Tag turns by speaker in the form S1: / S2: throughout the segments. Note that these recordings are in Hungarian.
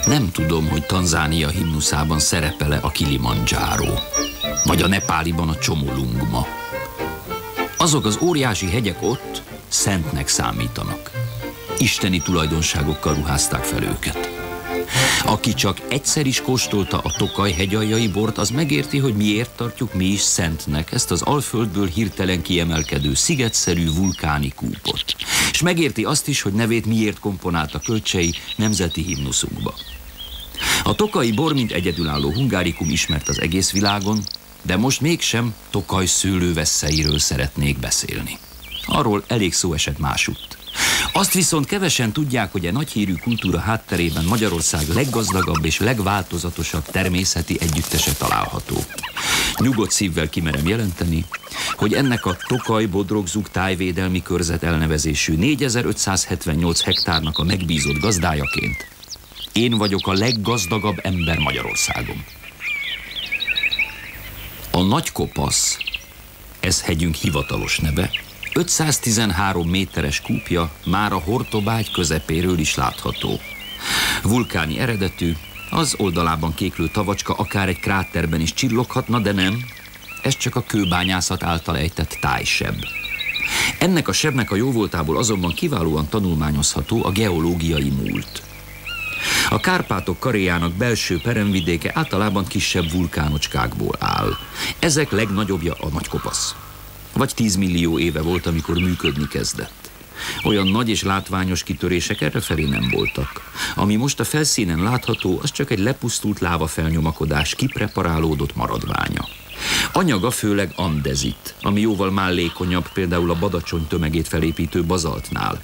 S1: Nem tudom, hogy Tanzánia himnuszában szerepel-e a Kilimandzsáró, vagy a nepáliban a Csomolungma. Azok az óriási hegyek ott szentnek számítanak. Isteni tulajdonságokkal ruházták fel őket. Aki csak egyszer is kóstolta a Tokaj hegyaljai bort, az megérti, hogy miért tartjuk mi is szentnek ezt az Alföldből hirtelen kiemelkedő szigetszerű vulkáni kúpot. És megérti azt is, hogy nevét miért komponálta Kölcsey nemzeti himnuszunkba. A tokaji bor, mint egyedülálló hungárikum ismert az egész világon, de most mégsem Tokaj szőlővesszeiről szeretnék beszélni. Arról elég szó esett másutt. Azt viszont kevesen tudják, hogy a nagyhírű kultúra hátterében Magyarország leggazdagabb és legváltozatosabb természeti együttese található. Nyugodt szívvel kimerem jelenteni, hogy ennek a Tokaj-Bodrogzug tájvédelmi körzet elnevezésű 4578 hektárnak a megbízott gazdájaként én vagyok a leggazdagabb ember Magyarországon. A Nagykopasz, ez hegyünk hivatalos neve, 513 méteres kúpja már a Hortobágy közepéről is látható. Vulkáni eredetű, az oldalában kéklő tavacska akár egy kráterben is csilloghatna, de nem, ez csak a kőbányászat által ejtett tájseb. Ennek a sebnek a jóvoltából azonban kiválóan tanulmányozható a geológiai múlt. A Kárpátok karéjának belső peremvidéke általában kisebb vulkánocskákból áll. Ezek legnagyobbja a Nagykopasz. Vagy 10 millió éve volt, amikor működni kezdett. Olyan nagy és látványos kitörések errefelé nem voltak. Ami most a felszínen látható, az csak egy lepusztult lávafelnyomakodás kipreparálódott maradványa. Anyaga főleg andezit, ami jóval mállékonyabb például a Badacsony tömegét felépítő bazaltnál.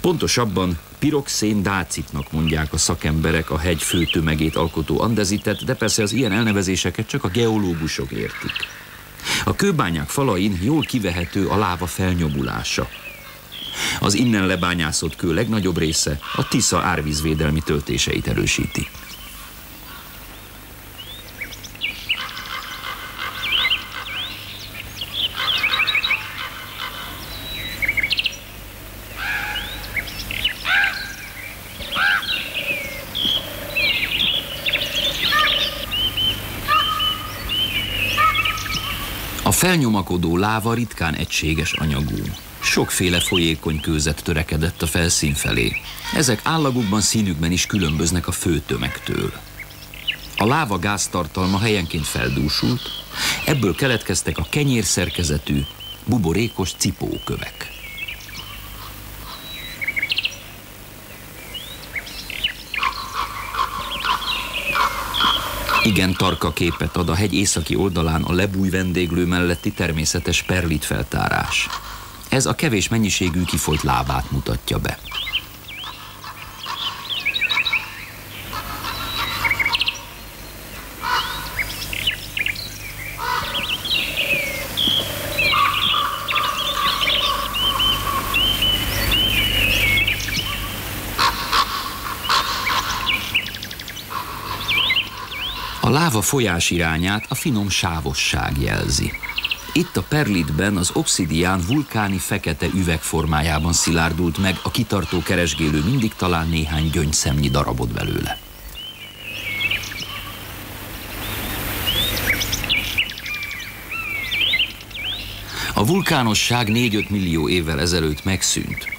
S1: Pontosabban piroxén-dácitnak mondják a szakemberek a hegy fő tömegét alkotó andezitet, de persze az ilyen elnevezéseket csak a geológusok értik. A kőbányák falain jól kivehető a láva felnyomulása. Az innen lebányászott kő legnagyobb része a Tisza árvízvédelmi töltéseit erősíti. A felnyomakodó láva ritkán egységes anyagú. Sokféle folyékony kőzet törekedett a felszín felé. Ezek állagukban, színükben is különböznek a fő tömegtől. A láva gáztartalma helyenként feldúsult, ebből keletkeztek a kenyérszerkezetű, buborékos cipókövek. Igen tarka képet ad a hegy északi oldalán a lebúj vendéglő melletti természetes perlit feltárás. Ez a kevés mennyiségű kifolyt lávát mutatja be. A láva folyás irányát a finom sávosság jelzi. Itt a perlitben az obszidián vulkáni fekete üveg formájában szilárdult meg, a kitartó keresgélő mindig talál néhány gyöngyszemnyi darabot belőle. A vulkánosság 4-5 millió évvel ezelőtt megszűnt.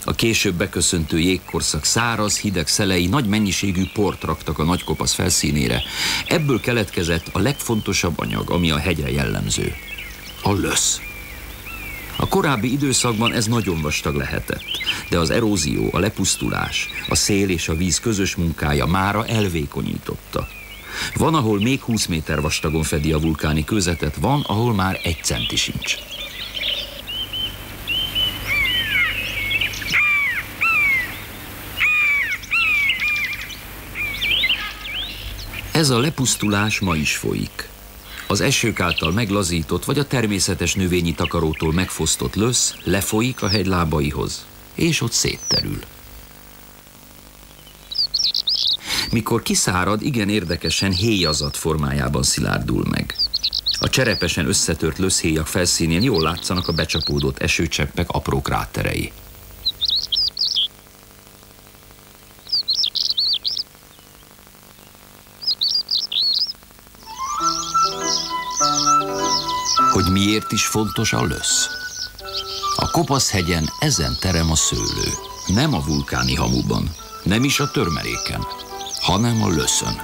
S1: A később beköszöntő jégkorszak száraz, hideg szelei nagy mennyiségű port raktak a Nagykopasz felszínére. Ebből keletkezett a legfontosabb anyag, ami a hegyre jellemző. A lösz. A korábbi időszakban ez nagyon vastag lehetett, de az erózió, a lepusztulás, a szél és a víz közös munkája mára elvékonyította. Van, ahol még 20 méter vastagon fedi a vulkáni kőzetet, van, ahol már 1 centi sincs. Ez a lepusztulás ma is folyik. Az esők által meglazított vagy a természetes növényi takarótól megfosztott lösz lefolyik a hegy lábaihoz, és ott szétterül. Mikor kiszárad, igen érdekesen héjazat formájában szilárdul meg. A cserepesen összetört löszhéjak felszínén jól látszanak a becsapódott esőcseppek apró kráterei. hogy miért is fontos a lösz. A Kopaszhegyen ezen terem a szőlő. Nem a vulkáni hamuban, nem is a törmeléken, hanem a löszön.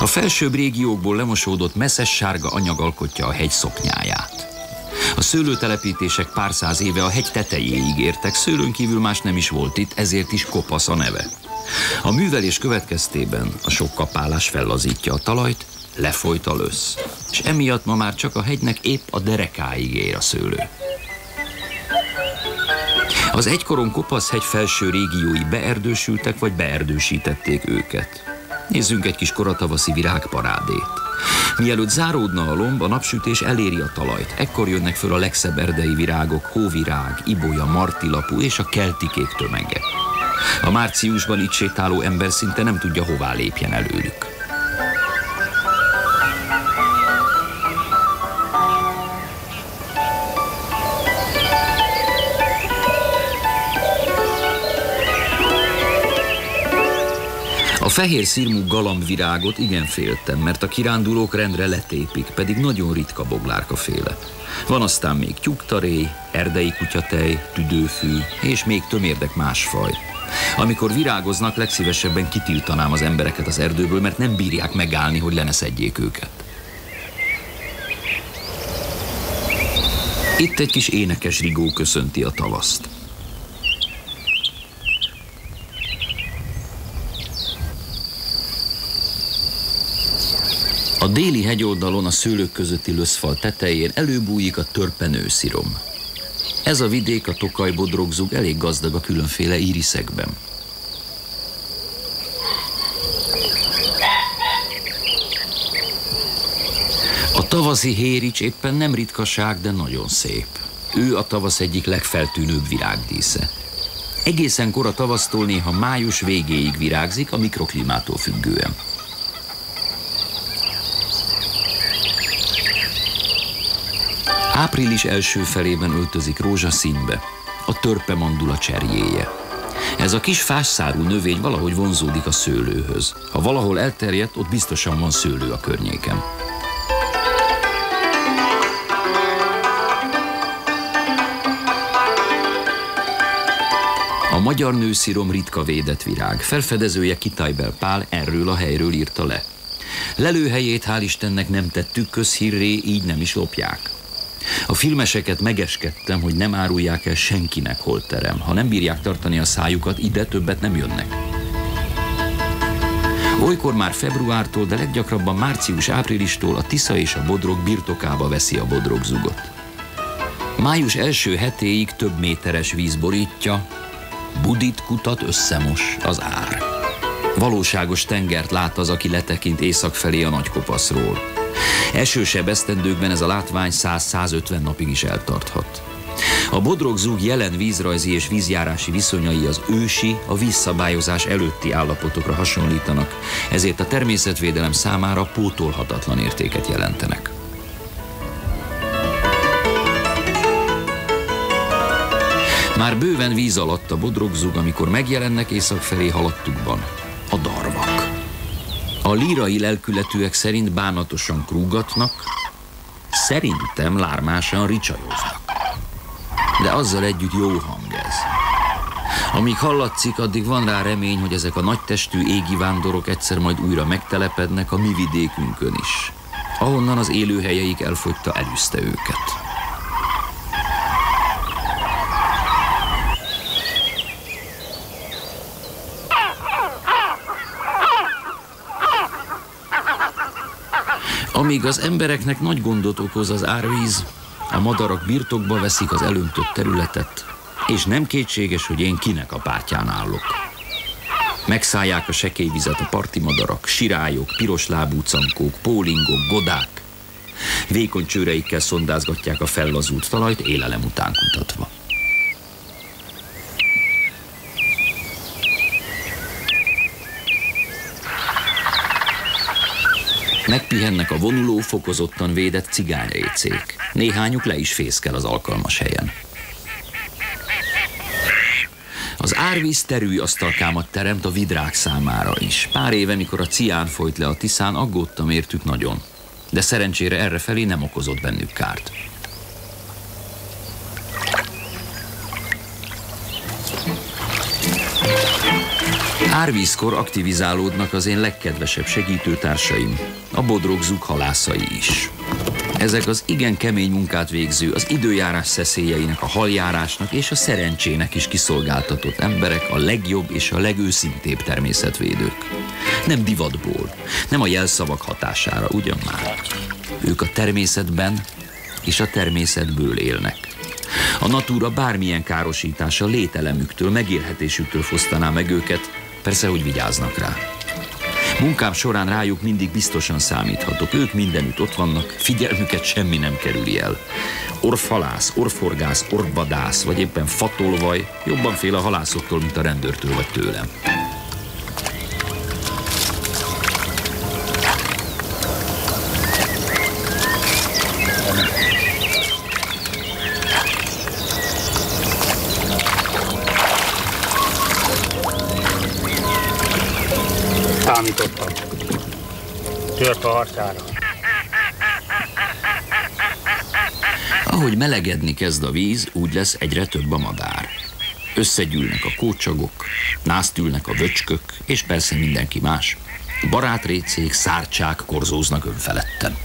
S1: A felsőbb régiókból lemosódott messzes sárga anyag alkotja a hegy szoknyáját. A szőlőtelepítések pár száz éve a hegy tetejéig értek, szőlőn kívül más nem is volt itt, ezért is kopasz a neve. A művelés következtében a sok kapálás fellazítja a talajt, lefolyt a lösz, és emiatt ma már csak a hegynek épp a derekáig ér a szőlő. Az egykoron Kopaszhegy felső régiói beerdősültek, vagy beerdősítették őket. Nézzünk egy kis koratavaszi virágparádét. Mielőtt záródna a lomb, a napsütés eléri a talajt. Ekkor jönnek föl a legszebb erdei virágok, hóvirág, ibolya, martilapú és a keltikék tömege. A márciusban itt sétáló ember szinte nem tudja, hová lépjen előlük. A fehér szirmú galambvirágot igen féltem, mert a kirándulók rendre letépik, pedig nagyon ritka boglárkaféle. Van aztán még tyúktaréj, erdei kutyatej, tüdőfű és még tömérdek más faj. Amikor virágoznak, legszívesebben kitiltanám az embereket az erdőből, mert nem bírják megállni, hogy le ne szedjék őket. Itt egy kis énekes rigó köszönti a tavaszt. A déli hegyoldalon a szőlők közötti löszfal tetején előbújik a törpenőszirom. Ez a vidék, a Tokaj-Bodrogzug elég gazdag a különféle iriszekben. A tavaszi hérics éppen nem ritkaság, de nagyon szép. Ő a tavasz egyik legfeltűnőbb virágdísze. Egészen kora tavasztól néha május végéig virágzik, a mikroklimától függően. Április első felében öltözik rózsaszínbe, a törpemandula cserjéje. Ez a kis fásszárú növény valahogy vonzódik a szőlőhöz. Ha valahol elterjedt, ott biztosan van szőlő a környéken. A magyar nőszirom ritka védett virág. Felfedezője Kitajbel Pál erről a helyről írta le. Lelőhelyét hál' Istennek nem tettük közhírré, így nem is lopják. A filmeseket megeskedtem, hogy nem árulják el senkinek, hol terem. Ha nem bírják tartani a szájukat, ide többet nem jönnek. Olykor már februártól, de leggyakrabban március-áprilistól a Tisza és a Bodrog birtokába veszi a Bodrogzugot. Május első hetéig több méteres víz borítja, Budit kutat összemos az ár. Valóságos tengert lát az, aki letekint észak felé a Nagykopaszról. Esősebb esztendőkben ez a látvány 100-150 napig is eltarthat. A Bodrogzug jelen vízrajzi és vízjárási viszonyai az ősi, a vízszabályozás előtti állapotokra hasonlítanak, ezért a természetvédelem számára pótolhatatlan értéket jelentenek. Már bőven víz alatt a Bodrogzug, amikor megjelennek észak felé haladtukban a darvak. A lírai lelkületűek szerint bánatosan krúgatnak, szerintem lármásan ricsajoznak. De azzal együtt jó hang ez. Amíg hallatszik, addig van rá remény, hogy ezek a nagytestű égi vándorok egyszer majd újra megtelepednek a mi vidékünkön is, ahonnan az élőhelyeik elfogyta elűzte őket. Amíg az embereknek nagy gondot okoz az árvíz, a madarak birtokba veszik az elöntött területet, és nem kétséges, hogy én kinek a pártján állok. Megszállják a sekélyvizet a parti madarak, sirályok, piroslábú cankók, pólingok, godák. Vékony csőreikkel szondázgatják a fellazult talajt, élelem után kutatva. Megpihennek a vonuló, fokozottan védett cigányrécék. Néhányuk le is fészkel az alkalmas helyen. Az árvíz terülyasztalkámat teremt a vidrák számára is. Pár éve, mikor a cián folyt le a Tiszán, aggódtam értük nagyon. de szerencsére errefelé nem okozott bennük kárt. Árvízkor aktivizálódnak az én legkedvesebb segítőtársaim, a bodrogzug halászai is. Ezek az igen kemény munkát végző, az időjárás szeszélyeinek, a haljárásnak és a szerencsének is kiszolgáltatott emberek, a legjobb és a legőszintébb természetvédők. Nem divatból, nem a jelszavak hatására, ugyan már. Ők a természetben és a természetből élnek. A natúra bármilyen károsítása lételemüktől, megélhetésüktől fosztaná meg őket, persze, hogy vigyáznak rá. Munkám során rájuk mindig biztosan számíthatok. Ők mindenütt ott vannak, figyelmüket semmi nem kerüli el. Orvhalász, orvhorgász, orvvadász, vagy éppen fatolvaj jobban fél a halászoktól, mint a rendőrtől vagy tőlem.
S2: Számítottam. Tört a harcára.
S1: Ahogy melegedni kezd a víz, úgy lesz egyre több a madár. Összegyűlnek a kócsagok, násztülnek a vöcskök, és persze mindenki más. Barátrécék, szárcsák korzóznak önfeledten.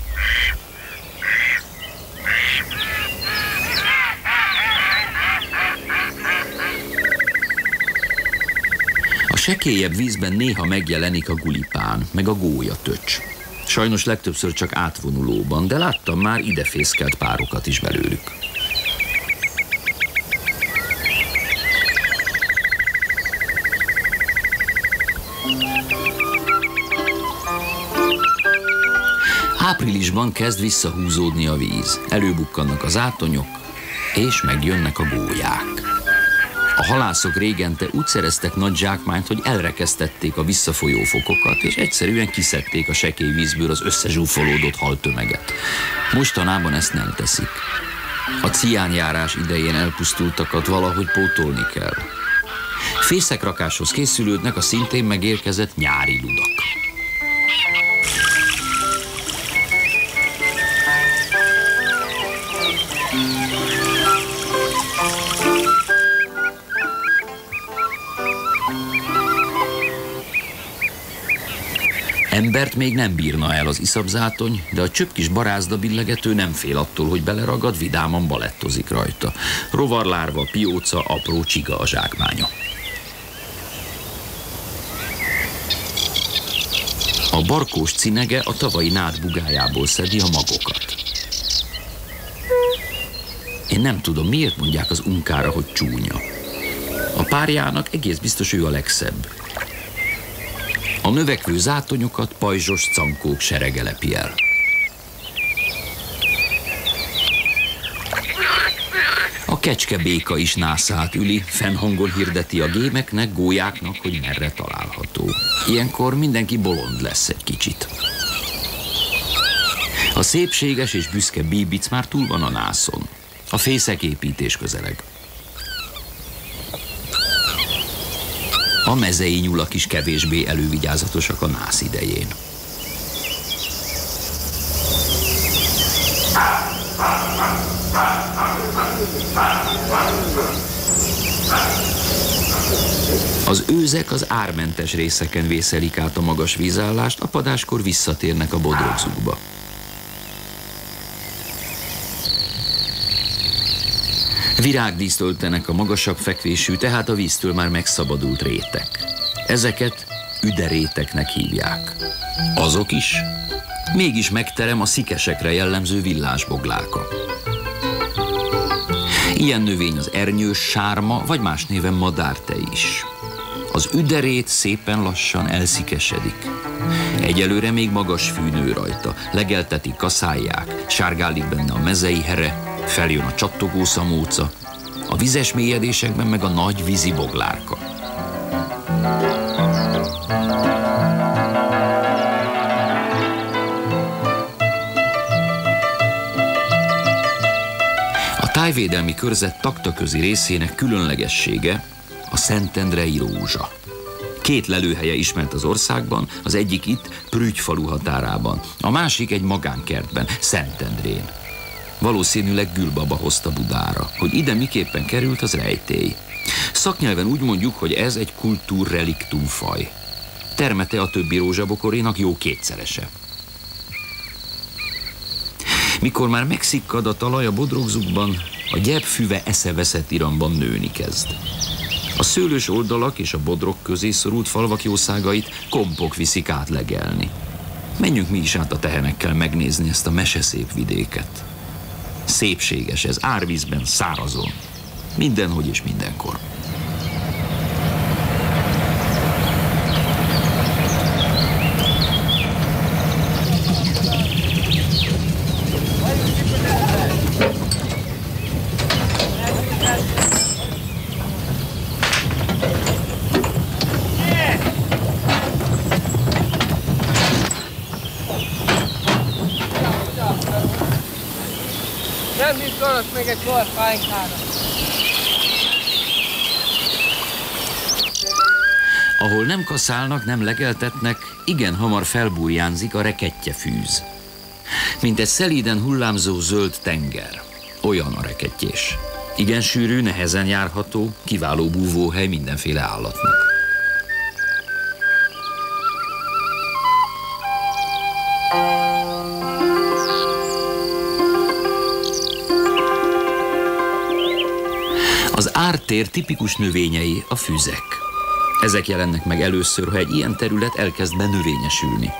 S1: A sekélyebb vízben néha megjelenik a gulipán, meg a gólyatöcs. Sajnos legtöbbször csak átvonulóban, de láttam már idefészkelt párokat is belőlük. Áprilisban kezd visszahúzódni a víz. Előbukkannak az átonyok, és megjönnek a gólyák. A halászok régente úgy szereztek nagy zsákmányt, hogy elrekesztették a visszafolyó fokokat, és egyszerűen kiszedték a sekély vízből az összezsúfolódott haltömeget. Mostanában ezt nem teszik. A ciánjárás idején elpusztultakat valahogy pótolni kell. Fészekrakáshoz készülődnek a szintén megérkezett nyári ludak. Embert még nem bírna el az iszapzátony, de a csöpp kis barázda billegető nem fél attól, hogy beleragad, vidáman balettozik rajta. Rovarlárva, pióca, apró csiga a zsákmánya. A barkós cinege a tavalyi nádbugájából szedi a magokat. Én nem tudom, miért mondják az unkára, hogy csúnya. A párjának egész biztos ő a legszebb. A növekvő zátonyokat pajzsos cankók serege lepi el. A kecskebéka is nászát üli, fennhangon hirdeti a gémeknek, gólyáknak, hogy merre található. Ilyenkor mindenki bolond lesz egy kicsit. A szépséges és büszke bíbic már túl van a nászon. A fészeképítés közeleg. A mezei nyulak is kevésbé elővigyázatosak a nász idején. Az őzek az ármentes részeken vészelik át a magas vízállást, a padáskor visszatérnek a bodrogzugba. Virágdíszt öltenek a magasabb fekvésű, tehát a víztől már megszabadult rétek. Ezeket üderéteknek hívják. Azok is. Mégis megterem a szikesekre jellemző villásboglárka. Ilyen növény az ernyős sárma, vagy más néven madártej is. Az üderét szépen lassan elszikesedik. Egyelőre még magas fű nő rajta, legeltetik, kaszálják, sárgálik benne a mezei here, feljön a csattogó szamóca, a vizes mélyedésekben meg a nagy vízi boglárka. A tájvédelmi körzet taktaközi részének különlegessége a szentendrei rózsa. 2 lelőhelye ismert az országban, az egyik itt, Prügy falu határában, a másik egy magánkertben, Szentendrén. Valószínűleg Gülbaba hozta Budára. Hogy ide miképpen került, az rejtély. Szaknyelven úgy mondjuk, hogy ez egy kultúrreliktum faj. Termete a többi rózsabokorénak jó 2-szerese. Mikor már megszikkad a talaj a bodrogzugban, a gyepfüve eszeveszett iramban nőni kezd. A szőlős oldalak és a bodrog közé szorult falvak jószágait kompok viszik átlegelni. Menjünk mi is át a tehenekkel megnézni ezt a meseszép vidéket. Szépséges ez, árvízben, szárazon. Mindenhogy és mindenkor.
S3: Nem biztos, még egy sor fájkára.
S1: Ahol nem kaszálnak, nem legeltetnek, igen hamar felbújjánzik a rekettjefűz. Mint egy szelíden hullámzó zöld tenger. Olyan a rekettyés. Igen sűrű, nehezen járható, kiváló búvóhely mindenféle állatnak. Az ártér tipikus növényei a füzek. Ezek jelennek meg először, ha egy ilyen terület elkezd benövényesülni.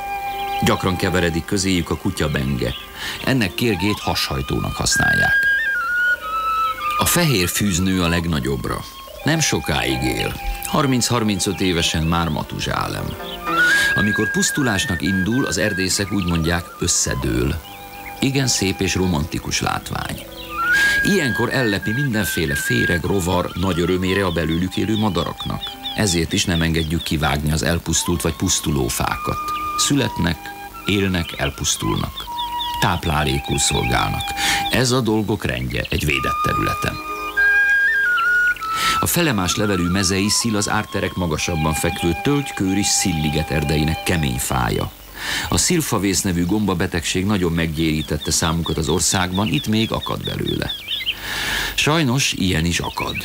S1: Gyakran keveredik közéjük a kutyabenge. Ennek kérgét hashajtónak használják. A fehér fűznő a legnagyobbra. Nem sokáig él. 30-35 évesen már matuzsálem. Amikor pusztulásnak indul, az erdészek úgy mondják, összedől. Igen szép és romantikus látvány. Ilyenkor ellepi mindenféle féreg, rovar, nagy örömére a belőlük élő madaraknak. Ezért is nem engedjük kivágni az elpusztult vagy pusztuló fákat. Születnek, élnek, elpusztulnak. Táplálékul szolgálnak. Ez a dolgok rendje egy védett területen. A felemás levelű mezei szil az árterek magasabban fekvő tölgykőris szilliget erdeinek kemény fája. A szilfavész nevű gombabetegség nagyon meggyérítette számukat az országban, itt még akad belőle. Sajnos ilyen is akad.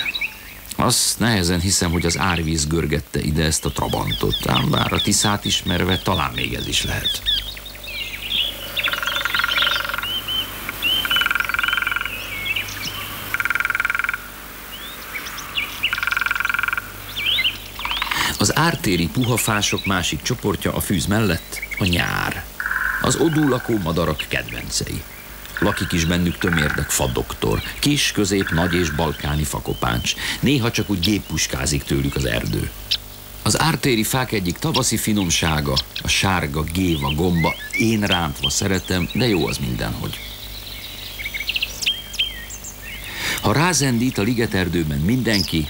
S1: Azt nehezen hiszem, hogy az árvíz görgette ide ezt a trabantot, ám bár a Tiszát ismerve talán még ez is lehet. Az ártéri puhafások másik csoportja a fűz mellett a nyár. Az odul lakó madarak kedvencei. Lakik is bennük tömérdek fadoktor, kis, közép, nagy és balkáni fakopáncs. Néha csak úgy géppuskázik tőlük az erdő. Az ártéri fák egyik tavaszi finomsága, a sárga géva gomba. Én rántva szeretem, de jó az mindenhogy. Ha rázendít a ligeterdőben mindenki,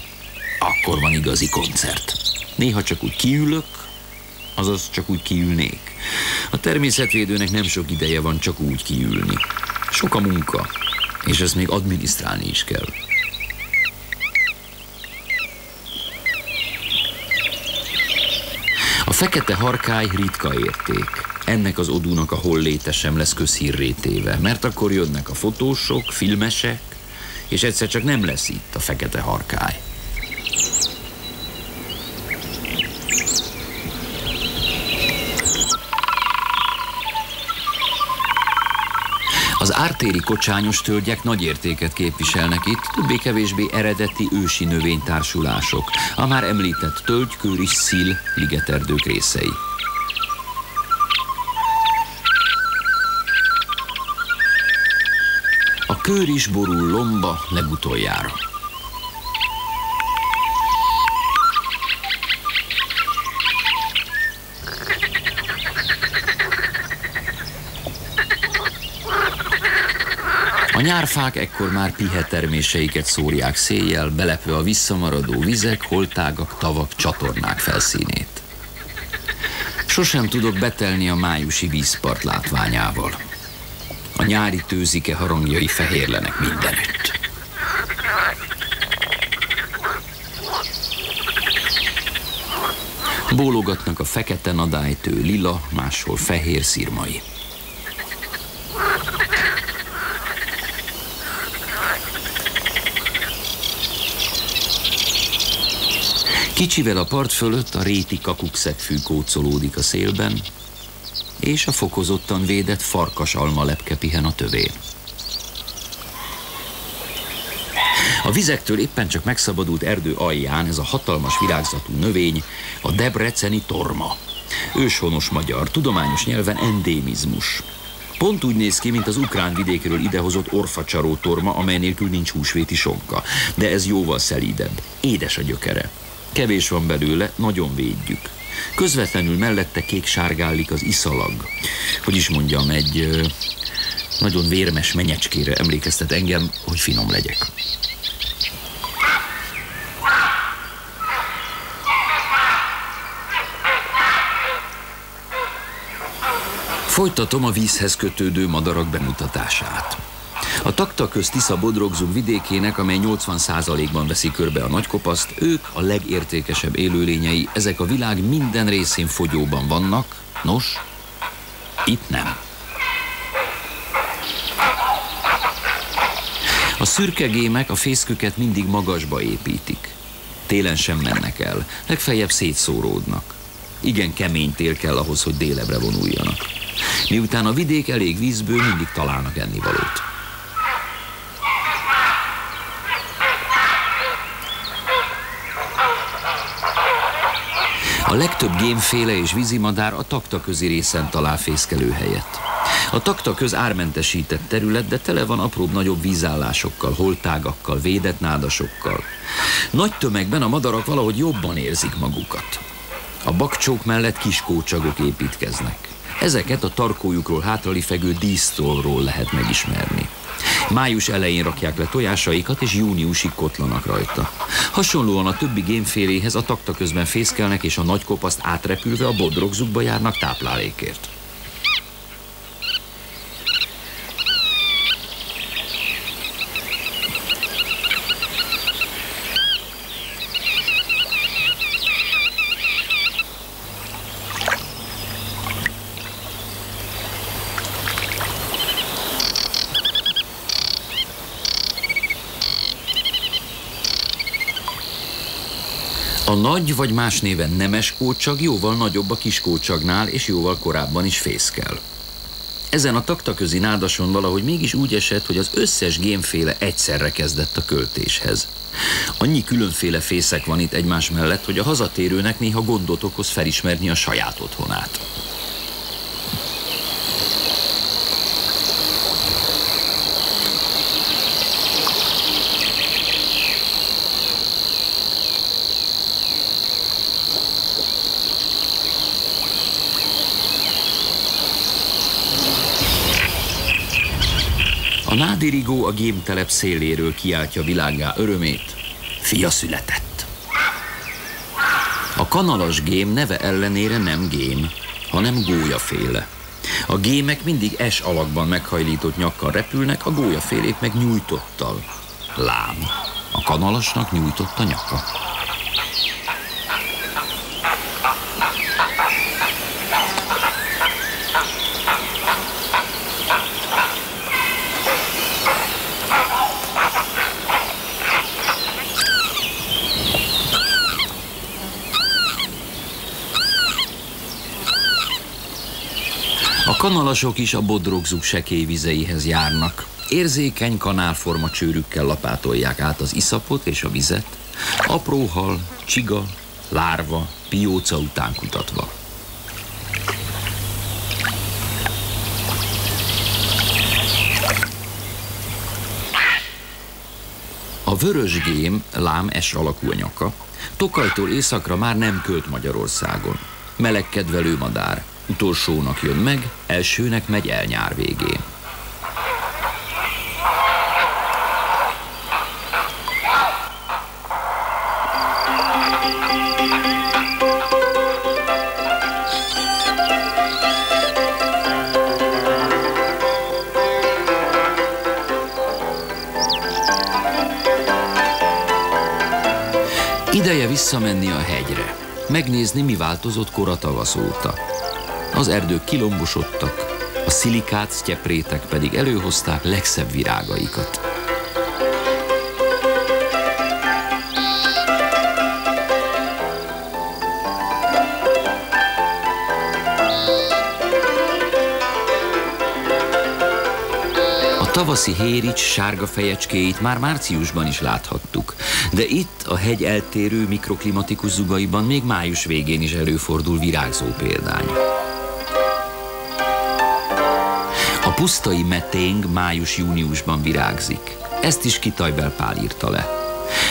S1: akkor van igazi koncert. Néha csak úgy kiülök, azaz csak úgy kiülnék. A természetvédőnek nem sok ideje van csak úgy kiülni. Sok a munka, és ezt még adminisztrálni is kell. A fekete harkály ritka érték. Ennek az odúnak a holléte sem lesz közhírré téve, mert akkor jönnek a fotósok, filmesek, és egyszer csak nem lesz itt a fekete harkály. Az ártéri kocsányos tölgyek nagy értéket képviselnek itt, többé-kevésbé eredeti ősi növénytársulások, a már említett tölgy, kőr és szil ligeterdők részei. A kőr is borul lomba legutoljára. A nyárfák ekkor már piheterméseiket szórják széjjel, belepve a visszamaradó vizek, holtágak, tavak, csatornák felszínét. Sosem tudok betelni a májusi vízpart látványával. A nyári tőzike harangjai fehérlenek mindenütt. Bólogatnak a fekete nadálytő lila, máshol fehér szirmai. Kicsivel a part fölött a réti kakukszegfű kócolódik a szélben, és a fokozottan védett farkasalma lepke pihen a tövén. A vizektől éppen csak megszabadult erdő alján ez a hatalmas virágzatú növény a debreceni torma. Őshonos magyar, tudományos nyelven endémizmus. Pont úgy néz ki, mint az ukrán vidékről idehozott orfacsaró torma, amely nélkül nincs húsvéti sonka. De ez jóval szelídebb. Édes a gyökere. Kevés van belőle, nagyon védjük. Közvetlenül mellette kék-sárgállik az iszalag. Hogy is mondjam, egy nagyon vérmes menyecskére emlékeztet engem, hogy finom legyek. Folytatom a vízhez kötődő madarak bemutatását. A Taktaköz Tisza-Bodrogzug vidékének, amely 80%-ban veszi körbe a Nagykopaszt, ők a legértékesebb élőlényei, ezek a világ minden részén fogyóban vannak, nos, itt nem. A szürke gémek a fészküket mindig magasba építik. Télen sem mennek el, legfeljebb szétszóródnak. Igen kemény tél kell ahhoz, hogy délebre vonuljanak. Miután a vidék elég vízből, mindig találnak ennivalót. A legtöbb gémféle és vízimadár a Taktaközi részen talál fészkelőhelyet. A Taktaköz ármentesített terület, de tele van apróbb-nagyobb vízállásokkal, holtágakkal, védett nádasokkal. Nagy tömegben a madarak valahogy jobban érzik magukat. A bakcsók mellett kis kócsagok építkeznek. Ezeket a tarkójukról hátralifegő dísztollról lehet megismerni. Május elején rakják le tojásaikat, és júniusig kotlanak rajta. Hasonlóan a többi gémféléhez a Taktaközben fészkelnek, és a Nagykopaszt átrepülve a Bodrogzugba járnak táplálékért. A nagy vagy más néven nemes kócsag jóval nagyobb a kis kócsagnál, és jóval korábban is fészkel. Ezen a Taktaközi nádason valahogy mégis úgy esett, hogy az összes gémféle egyszerre kezdett a költéshez. Annyi különféle fészek van itt egymás mellett, hogy a hazatérőnek néha gondot okoz felismerni a saját otthonát. A nádirigó a gémtelep széléről kiáltja világgá örömét, fia született. A kanalas gém neve ellenére nem gém, hanem gólyaféle. A gémek mindig S alakban meghajlított nyakkal repülnek, a gólyafélék meg nyújtottal. Lám, a kanalasnak nyújtott a nyaka. A kanalasok is a Bodrogzug sekély vizeihez járnak. Érzékeny kanálforma csőrükkel lapátolják át az iszapot és a vizet, apró hal, csiga, lárva, pióca után kutatva. A vörös gém, lám S alakú a nyaka, Tokajtól északra már nem költ Magyarországon. Melegkedvelő madár. Utolsónak jön meg, elsőnek megy el nyár végén. Ideje visszamenni a hegyre. megnézni, mi változott kora tavasz óta. Az erdők kilombosodtak, a szilikát sztyeprétek pedig előhozták legszebb virágaikat. A tavaszi hérics sárga fejecskéit már márciusban is láthattuk, de itt a hegy eltérő mikroklimatikus zugaiban még május végén is előfordul virágzó példány. A pusztai meténg május-júniusban virágzik. Ezt is Kitajbel Pál írta le.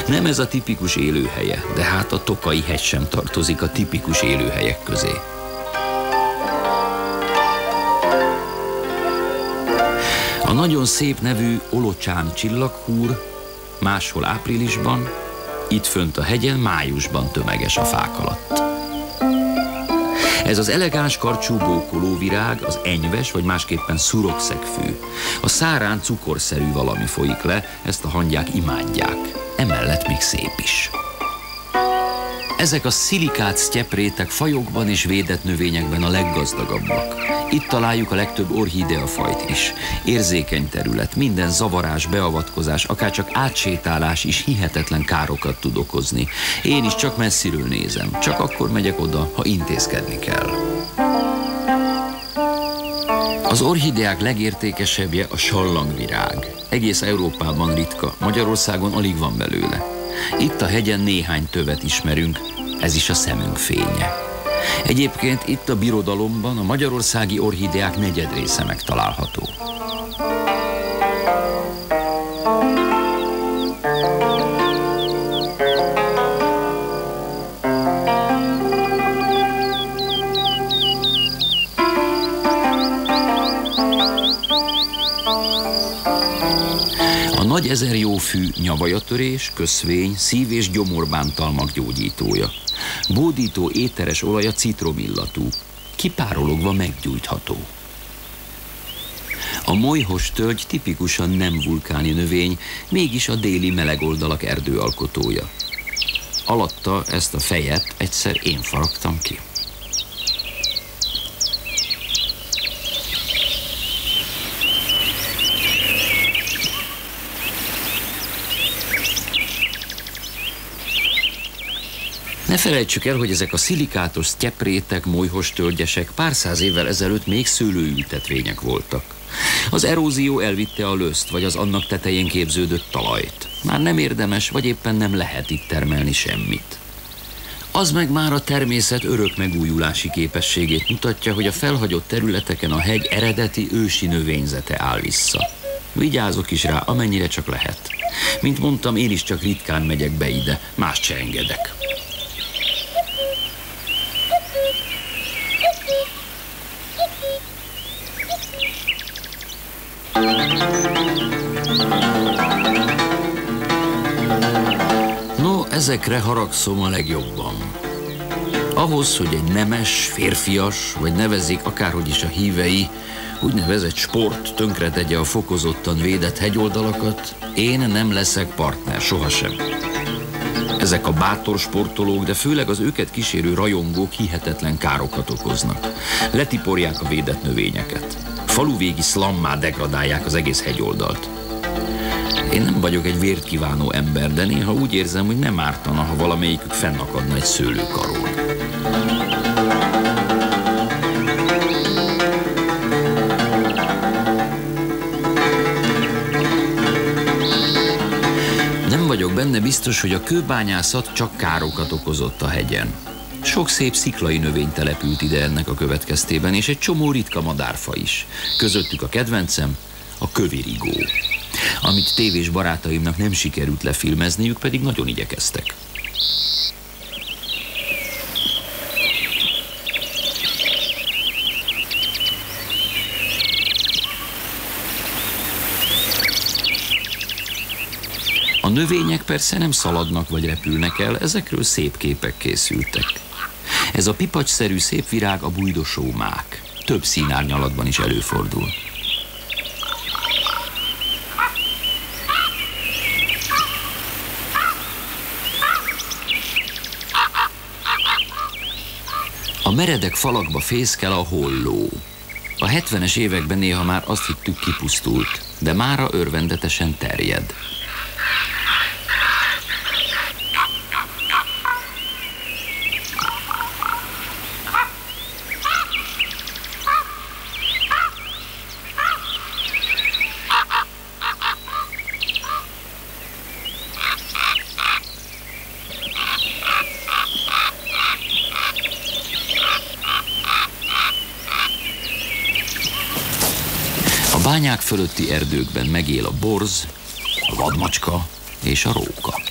S1: Nem ez a tipikus élőhelye, de hát a Tokai hegy sem tartozik a tipikus élőhelyek közé. A nagyon szép nevű Olocsán csillaghúr máshol áprilisban, itt fönt a hegyen májusban tömeges a fák alatt. Ez az elegáns karcsú bókolóvirág, az enyves vagy másképpen szurokszegfű. A szárán cukorszerű valami folyik le, ezt a hangyák imádják. Emellett még szép is. Ezek a szilikát sztyeprétek fajokban és védett növényekben a leggazdagabbak. Itt találjuk a legtöbb orchideafajt is. Érzékeny terület, minden zavarás, beavatkozás, akárcsak átsétálás is hihetetlen károkat tud okozni. Én is csak messziről nézem, csak akkor megyek oda, ha intézkedni kell. Az orchideák legértékesebbje a sallangvirág. Egész Európában ritka, Magyarországon alig van belőle. Itt a hegyen néhány tövet ismerünk, ez is a szemünk fénye. Egyébként itt a birodalomban a magyarországi orchideák negyedrésze megtalálható. A nagy ezerjófű nyavajatörés, köszvény, szív- és gyomorbántalmak gyógyítója. Bódító éteres olaja citromillatú, kipárologva meggyújtható. A molyhos tölgy tipikusan nem vulkáni növény, mégis a déli melegoldalak erdőalkotója. Alatta ezt a fejet egyszer én faragtam ki. Ne felejtsük el, hogy ezek a szilikátos sztyeprétek, molyhos tölgyesek pár száz évvel ezelőtt még szőlőültetvények voltak. Az erózió elvitte a löszt, vagy az annak tetején képződött talajt. Már nem érdemes, vagy éppen nem lehet itt termelni semmit. Az meg már a természet örök megújulási képességét mutatja, hogy a felhagyott területeken a hegy eredeti ősi növényzete áll vissza. Vigyázok is rá, amennyire csak lehet. Mint mondtam, én is csak ritkán megyek be ide, mást se engedek. No, ezekre haragszom a legjobban. Ahhoz, hogy egy nemes, férfias, vagy nevezzék akárhogy is a hívei, úgynevezett sport tönkretegye a fokozottan védett hegyoldalakat, én nem leszek partner, sohasem. Ezek a bátor sportolók, de főleg az őket kísérő rajongók hihetetlen károkat okoznak. Letiporják a védett növényeket. Faluvégi szlammá degradálják az egész hegyoldalt. Én nem vagyok egy vért kívánó ember, de néha úgy érzem, hogy nem ártana, ha valamelyikük fennakadna egy szőlőkaron. Nem vagyok benne biztos, hogy a kőbányászat csak károkat okozott a hegyen. Sok szép sziklai növény települt ide ennek a következtében, és egy csomó ritka madárfa is. Közöttük a kedvencem, a kövirigó. Amit tévés barátaimnak nem sikerült lefilmezniük, pedig nagyon igyekeztek. A növények persze nem szaladnak vagy repülnek el, ezekről szép képek készültek. Ez a pipacsszerű szép virág a bujdosó mák. Több színárnyalatban is előfordul. A meredek falakba fészkel a holló. A 70-es években néha már azt hittük kipusztult, de mára örvendetesen terjed. A bányák fölötti erdőkben megél a borz, a vadmacska és a róka.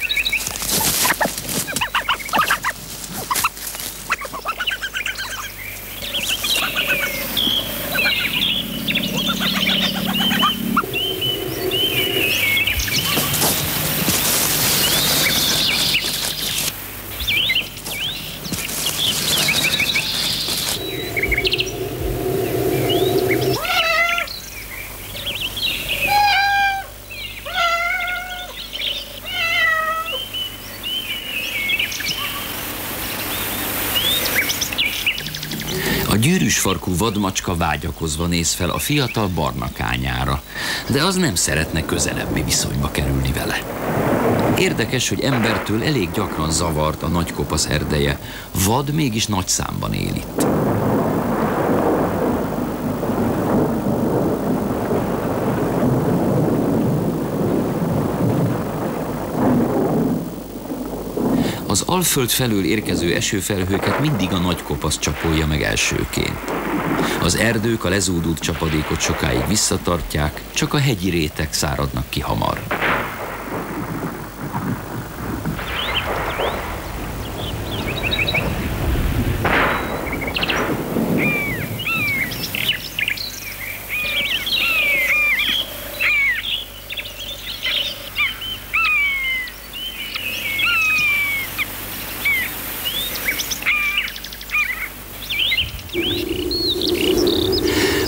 S1: A gyűrűsfarkú vadmacska vágyakozva néz fel a fiatal barna kányára, de az nem szeretne közelebbi viszonyba kerülni vele. Érdekes, hogy embertől elég gyakran zavart a nagykopasz erdeje, vad mégis nagy számban él itt. Az Alföld felől érkező esőfelhőket mindig a nagykopasz csapolja meg elsőként. Az erdők a lezúdult csapadékot sokáig visszatartják, csak a hegyi rétek száradnak ki hamar.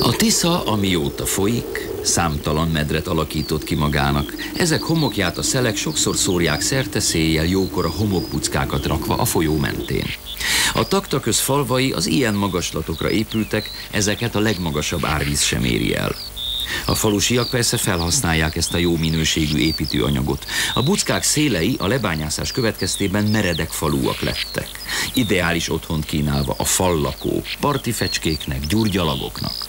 S1: A Tisza, amióta folyik, számtalan medret alakított ki magának. Ezek homokját a szelek sokszor szórják szerte széjjel, jókora homokbuckákat rakva a folyó mentén. A Taktaköz falvai az ilyen magaslatokra épültek, ezeket a legmagasabb árvíz sem éri el. A falusiak persze felhasználják ezt a jó minőségű építőanyagot. A buckák szélei a lebányászás következtében meredek falúak lettek. Ideális otthont kínálva a fallakó, parti fecskéknek, gyurgyalagoknak.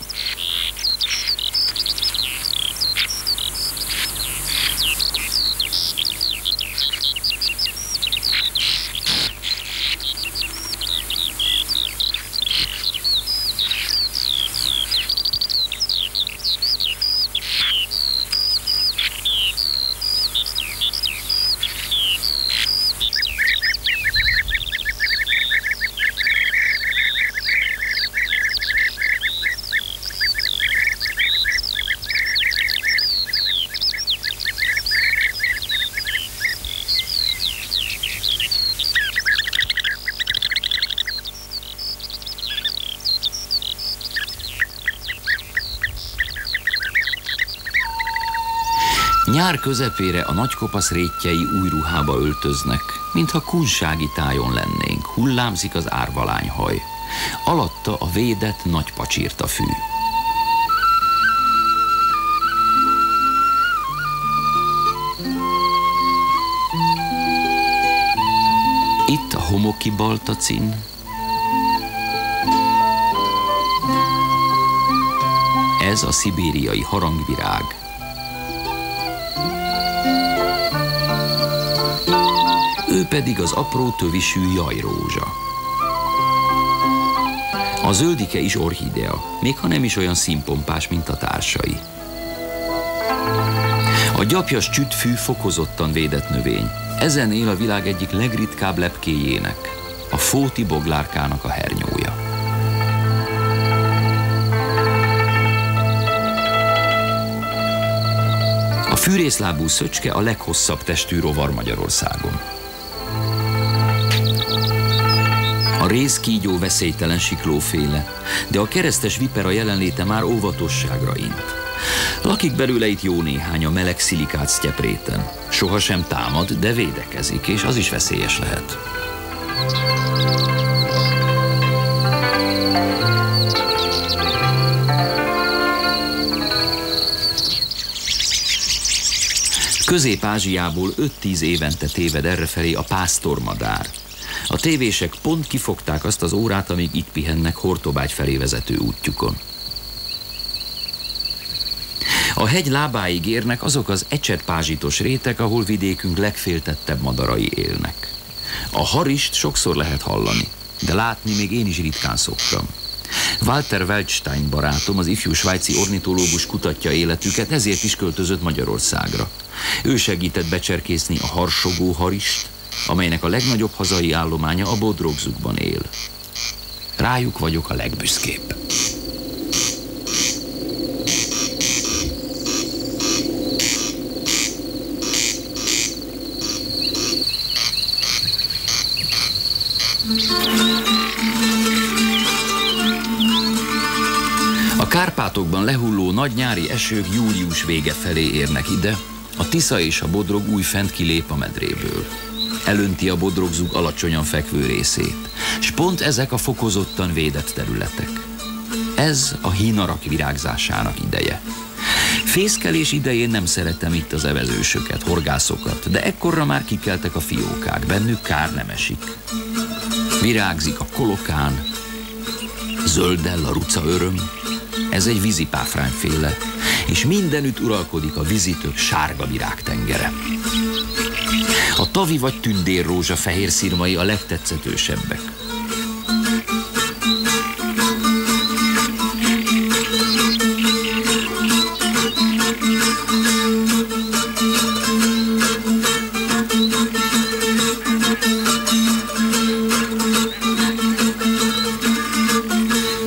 S1: Nyár közepére a nagykopasz rétjei új ruhába öltöznek, mintha kunsági tájon lennénk, hullámzik az árvalányhaj. Alatta a védett nagy pacsirtafű. Itt a homoki baltacin, ez a szibériai harangvirág. Ő pedig az apró tövisű jajrózsa. A zöldike is orchidea, még ha nem is olyan színpompás, mint a társai. A gyapjas csütfű fokozottan védett növény. Ezen él a világ egyik legritkább lepkéjének, a fóti boglárkának a hernyója. A fűrészlábú szöcske a leghosszabb testű rovar Magyarországon. A rézkígyó veszélytelen siklóféle, de a keresztes vipera jelenléte már óvatosságra int. Lakik belőle itt jó néhány a meleg szilikát sztyepréten. Sohasem támad, de védekezik, és az is veszélyes lehet. Közép-Ázsiából 5-10 évente téved errefelé a pásztormadár. A tévések pont kifogták azt az órát, amíg itt pihennek Hortobágy felé vezető útjukon. A hegy lábáig érnek azok az ecsetpázsitos rétek, ahol vidékünk legféltettebb madarai élnek. A harist sokszor lehet hallani, de látni még én is ritkán szoktam. Walter Weldstein barátom, az ifjú svájci ornitológus kutatja életüket, ezért is költözött Magyarországra. Ő segített becserkészni a harsogó harist, amelynek a legnagyobb hazai állománya a Bodrogzugban él. Rájuk vagyok a legbüszkébb. A Kárpátokban lehulló nagy nyári esők július vége felé érnek ide, a Tisza és a Bodrog újfent kilép a medréből. Elönti a Bodrogzug alacsonyan fekvő részét, s pont ezek a fokozottan védett területek. Ez a hínarak virágzásának ideje. Fészkelés idején nem szeretem itt az evezősöket, horgászokat, de ekkorra már kikeltek a fiókák, bennük kár nem esik. Virágzik a kolokán, zöldell a ruca öröm, ez egy vízipáfrányféle, és mindenütt uralkodik a vízitök sárga virágtengere. A tavi vagy tündérrózsa fehér szirmai a legtetszetősebbek.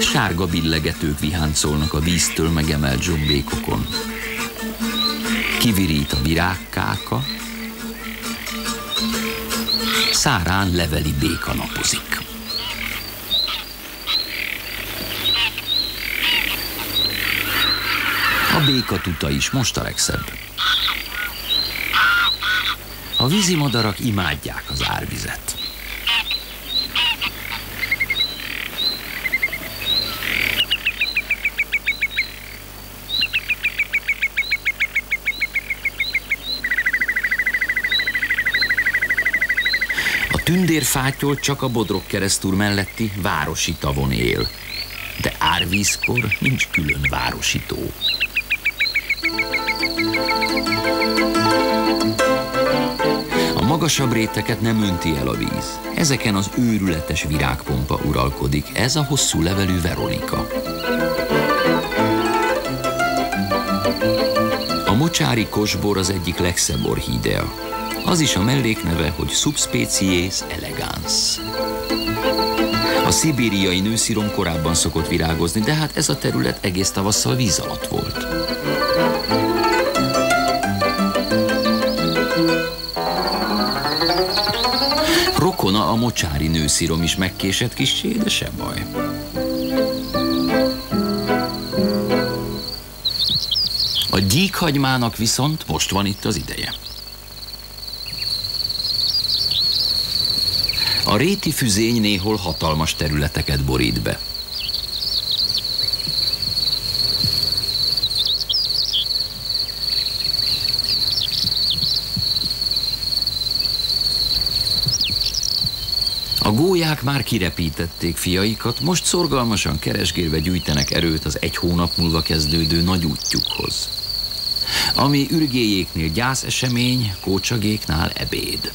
S1: Sárga billegetők viháncolnak a víztől megemelt zsombékokon. Kivirít a virágkáka, szárán leveli béka napozik. A béka tuta is most a legszebb. A vízimadarak imádják az árvizet. A tündérfátyol csak a Bodrogkeresztúr melletti városi tavon él, de árvízkor nincs külön városi tó. A magasabb réteket nem önti el a víz. Ezeken az őrületes virágpompa uralkodik, ez a hosszú levelű Veronika. A mocsári kosbor az egyik legszebb orchidea. Az is a mellékneve, hogy Subspecies elegans. A szibériai nőszirom korábban szokott virágozni, de hát ez a terület egész tavasszal víz alatt volt. Rokona a mocsári nőszirom is megkésett kissé, de se baj. A gyíkhagymának viszont most van itt az ideje. A réti füzény néhol hatalmas területeket borít be. A gólyák már kirepítették fiaikat, most szorgalmasan keresgélve gyűjtenek erőt az 1 hónap múlva kezdődő nagy útjukhoz. Ami ürgéjéknél gyászesemény, kócsagéknál ebéd.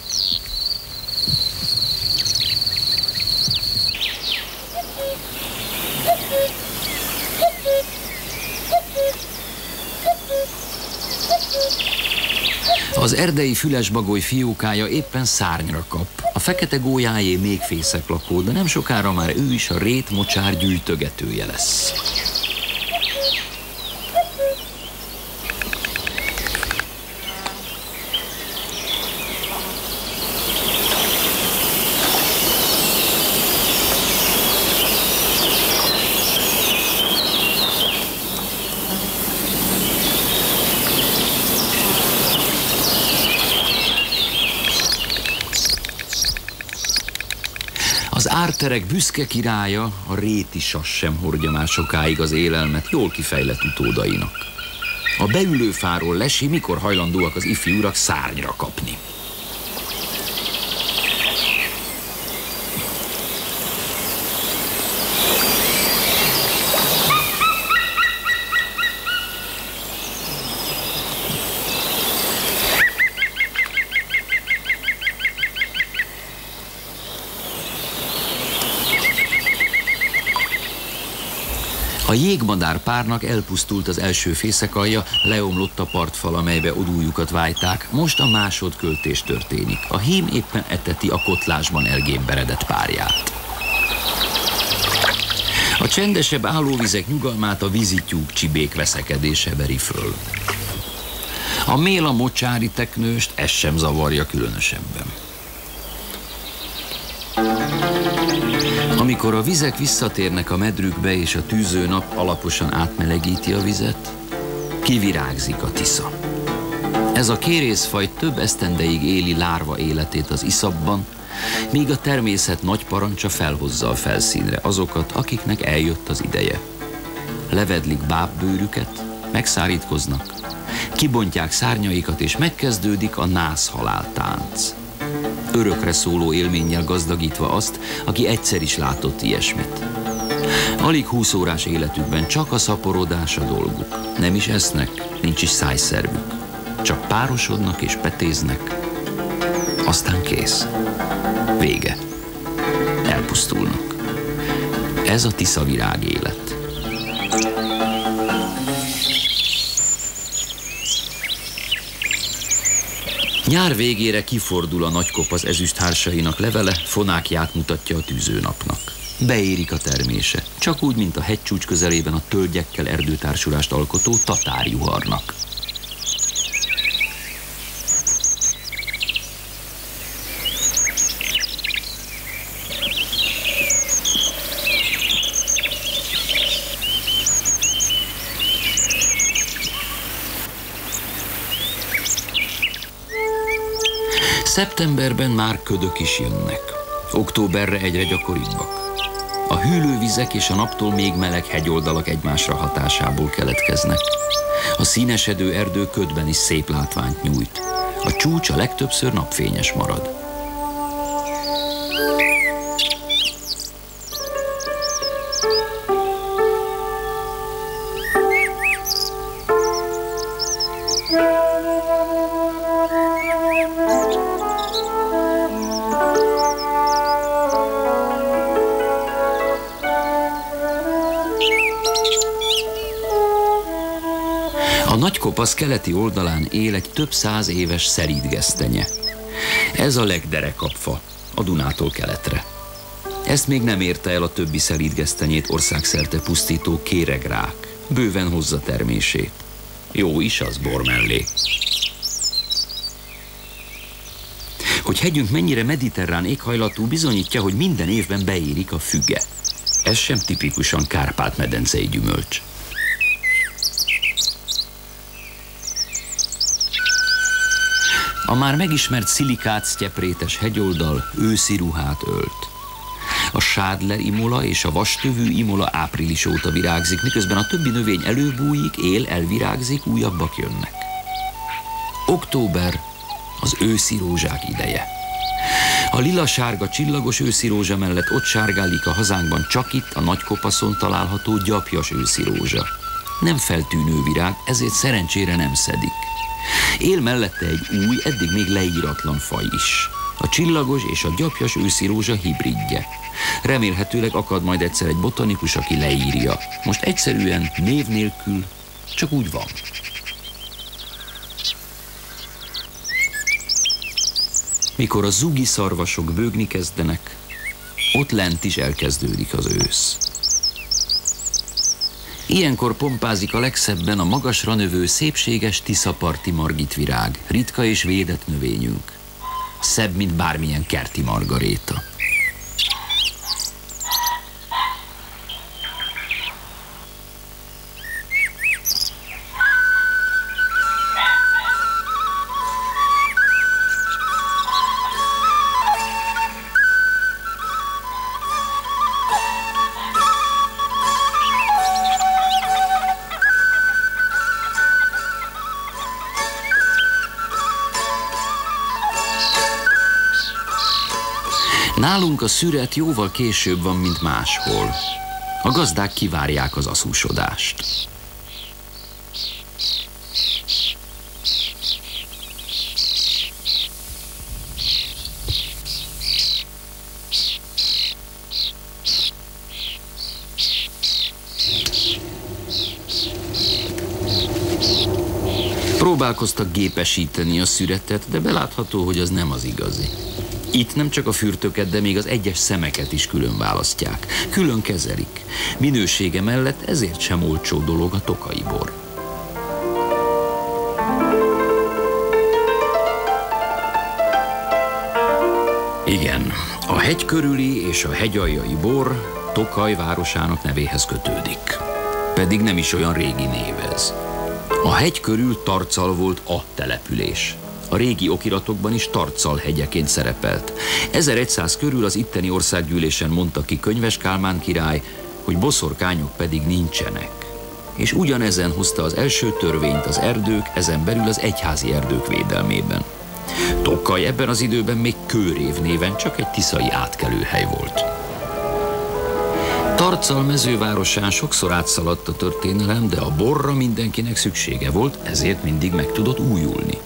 S1: Az erdei fülesbagoly fiókája éppen szárnyra kap. A fekete gólyájé még fészeklakó, de nem sokára már ő is a rétmocsár gyűjtögetője lesz. Az árterek büszke királya, a réti sas sem hordja már sokáig az élelmet jól kifejlett utódainak. A beülő fáról lesi, mikor hajlandóak az ifjú urak szárnyra kapni. A jégmadár párnak elpusztult az első fészekalja, leomlott a partfal, amelybe odújukat vájták, most a másodköltés történik. A hím éppen eteti a kotlásban elgémberedett párját. A csendesebb állóvizek nyugalmát a vízityúk csibék veszekedése veri föl. A méla mocsári teknőst ez sem zavarja különösebben. Amikor a vizek visszatérnek a medrükbe és a tűző nap alaposan átmelegíti a vizet, kivirágzik a Tisza. Ez a kérészfaj több esztendeig éli lárva életét az iszapban, míg a természet nagy parancsa felhozza a felszínre azokat, akiknek eljött az ideje. Levedlik bábbőrüket, megszárítkoznak, kibontják szárnyaikat és megkezdődik a nászhaláltánc. Örökre szóló élménnyel gazdagítva azt, aki egyszer is látott ilyesmit. Alig 20 órás életükben csak a szaporodás a dolguk. Nem is esznek, nincs is szájszervük. Csak párosodnak és petéznek. Aztán kész. Vége. Elpusztulnak. Ez a tiszavirág élet. Nyár végére kifordul a nagykopasz ezüsthársainak levele, fonákját mutatja a tűzőnapnak. Beérik a termése, csak úgy, mint a hegycsúcs közelében a tölgyekkel erdőtársulást alkotó tatárjuharnak. Szeptemberben már ködök is jönnek. Októberre egyre gyakoribbak. A hűlővizek és a naptól még meleg hegyoldalak egymásra hatásából keletkeznek. A színesedő erdő ködben is szép látványt nyújt. A csúcs a legtöbbször napfényes marad. A Nagykopasz keleti oldalán él egy több száz éves szelídgesztenye. Ez a legderekabb fa, a Dunától keletre. Ezt még nem érte el a többi szelídgesztenyét országszerte pusztító kéregrák. Bőven hozza termését. Jó is az bor mellé. Hogy hegyünk mennyire mediterrán éghajlatú, bizonyítja, hogy minden évben beérik a füge. Ez sem tipikusan Kárpát-medencei gyümölcs. A már megismert szilikát-sztyeprétes hegyoldal őszi ruhát ölt. A sádler imola és a vastövű imola április óta virágzik, miközben a többi növény előbújik, él, elvirágzik, újabbak jönnek. Október az őszi rózsák ideje. A lila-sárga csillagos őszi rózsa mellett ott sárgálik a hazánkban csak itt a Nagykopaszon található gyapjas őszi rózsa. Nem feltűnő virág, ezért szerencsére nem szedik. Él mellette egy új, eddig még leíratlan faj is. A csillagos és a gyapjas őszi rózsa hibridje. Remélhetőleg akad majd egyszer egy botanikus, aki leírja. Most egyszerűen név nélkül csak úgy van. Mikor a zugi szarvasok bőgni kezdenek, ott lent is elkezdődik az ősz. Ilyenkor pompázik a legszebben a magasra növő, szépséges tiszaparti margitvirág, ritka és védett növényünk. Szebb, mint bármilyen kerti margaréta. Nálunk a szüret jóval később van, mint máshol. A gazdák kivárják az aszúsodást. Próbálkoztak gépesíteni a szüretet, de belátható, hogy az nem az igazi. Itt nem csak a fürtöket, de még az egyes szemeket is külön választják. Külön kezelik. Minősége mellett ezért sem olcsó dolog a tokai bor. Igen, a hegy körüli és a hegyaljai bor Tokaj városának nevéhez kötődik. Pedig nem is olyan régi név ez. A hegy körül Tarcal volt a település. A régi okiratokban is Tarcal hegyeként szerepelt. 1100 körül az itteni országgyűlésen mondta ki Könyves Kálmán király, hogy boszorkányok pedig nincsenek. És ugyanezen hozta az első törvényt az erdők, ezen belül az egyházi erdők védelmében. Tokaj ebben az időben még Kőrév néven csak egy tiszai átkelőhely volt. Tarcal mezővárosán sokszor átszaladt a történelem, de a borra mindenkinek szüksége volt, ezért mindig meg tudott újulni.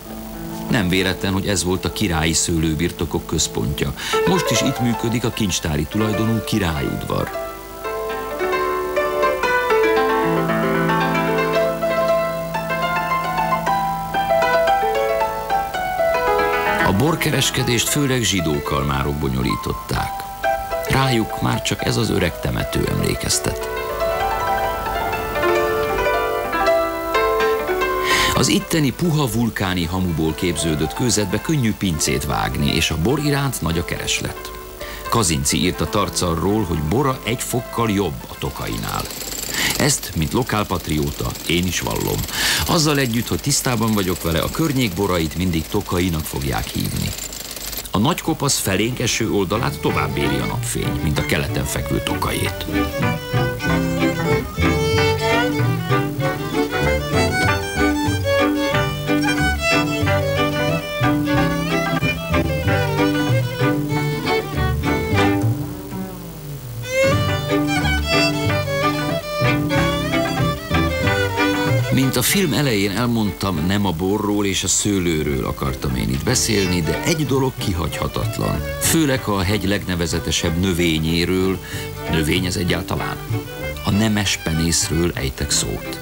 S1: Nem véletlen, hogy ez volt a királyi szőlőbirtokok központja. Most is itt működik a kincstári tulajdonú királyudvar. A borkereskedést főleg zsidó kalmárok bonyolították. Rájuk már csak ez az öreg temető emlékeztet. Az itteni puha vulkáni hamuból képződött kőzetbe könnyű pincét vágni, és a bor iránt nagy a kereslet. Kazinczy írt a Tarcalról, hogy bora egy fokkal jobb a tokainál. Ezt, mint lokálpatrióta, én is vallom. Azzal együtt, hogy tisztában vagyok vele, a környék borait mindig Tokainak fogják hívni. A nagy kopasz felénk eső oldalát tovább éri a napfény, mint a keleten fekvő Tokajét. Mint a film elején elmondtam, nem a borról és a szőlőről akartam én itt beszélni, de egy dolog kihagyhatatlan. Főleg, ha a hegy legnevezetesebb növényéről, növény ez egyáltalán, a nemes penészről ejtek szót.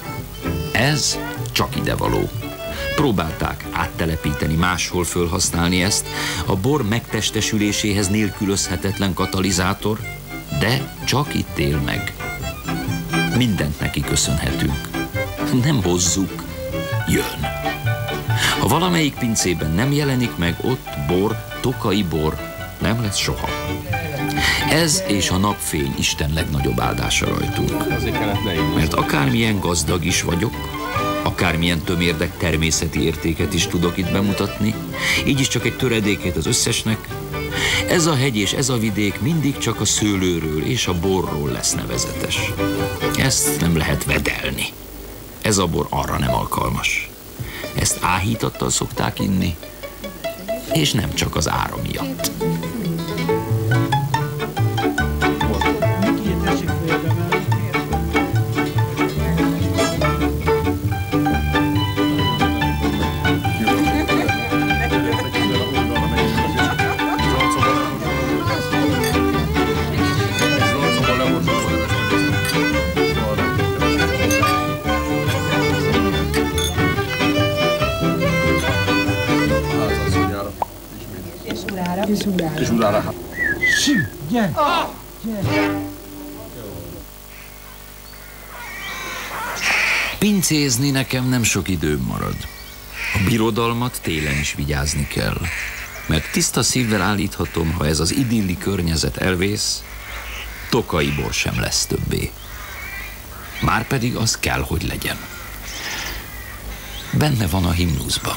S1: Ez csak idevaló. Próbálták áttelepíteni, máshol fölhasználni ezt, a bor megtestesüléséhez nélkülözhetetlen katalizátor, de csak itt él meg. Mindent neki köszönhetünk. Nem hozzuk, jön. Ha valamelyik pincében nem jelenik meg, ott bor, tokai bor nem lesz soha. Ez és a napfény Isten legnagyobb áldása rajtunk. Mert akármilyen gazdag is vagyok, akármilyen tömérdek természeti értéket is tudok itt bemutatni, így is csak egy töredékét az összesnek, ez a hegy és ez a vidék mindig csak a szőlőről és a borról lesz nevezetes. Ezt nem lehet vedelni. Ez a bor arra nem alkalmas. Ezt áhítattal szokták inni, és nem csak az ára miatt.
S4: És urára. Sű, gyere! Gyere!
S1: Pincézni nekem nem sok időm marad. A birodalmat télen is vigyázni kell. Mert tiszta szívvel állíthatom, ha ez az idilli környezet elvész, tokai bor sem lesz többé. Márpedig az kell, hogy legyen. Benne van a himnuszban.